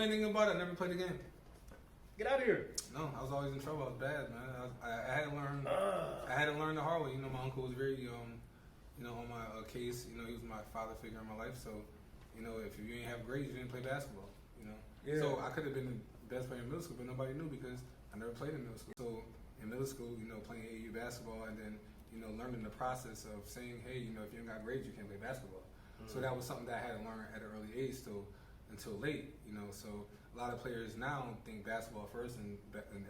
funny thing about it, I never played the game. Get out of here. No, I was always in trouble. I was bad, man. I had to learn. I had to learn the hard way. You know, my uncle was very, on my case. You know, he was my father figure in my life. So, you know, if you didn't have grades, you didn't play basketball. You know, so I could have been the best player in middle school, but nobody knew because I never played in middle school. So in middle school, you know, playing AAU basketball and then, you know, learning the process of saying, hey, you know, if you ain't got grades, you can't play basketball. So that was something that I had to learn at an early age until late, you know. So a lot of players now think basketball first and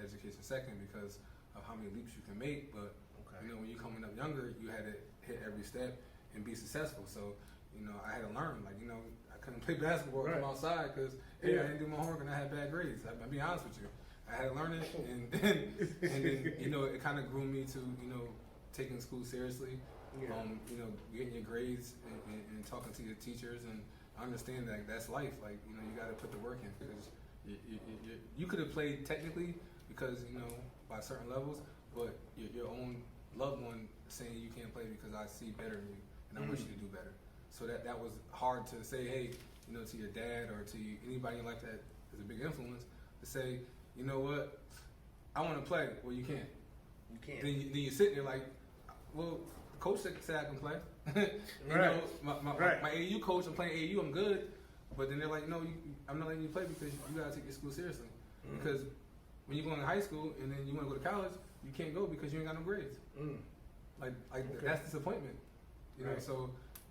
education second because of how many leaps you can make. But you know, when you coming up younger, you had to hit every step and be successful. So you know, I had to learn. Like, you know, I couldn't play basketball or come outside because I didn't do my homework and I had bad grades. I'll be honest with you. I had to learn it, and then you know, it kind of grew me to, you know, taking school seriously. You know, getting your grades and talking to your teachers and understand that that's life. Like, you know, you got to put the work in because you could have played technically because, you know, by certain levels, but your own loved one saying you can't play because I see better in you and I wish you to do better. So that was hard to say, hey, you know, to your dad or to anybody like that is a big influence to say, you know what, I want to play. Well, you can't. You can't. Then you sit there like, well, the coach said I can play. You know, my AAU coach, I'm playing AAU, I'm good. But then they're like, no, I'm not letting you play because you got to take your school seriously. Because when you go into high school and then you want to go to college, you can't go because you ain't got no grades. Like that's disappointment. You know, so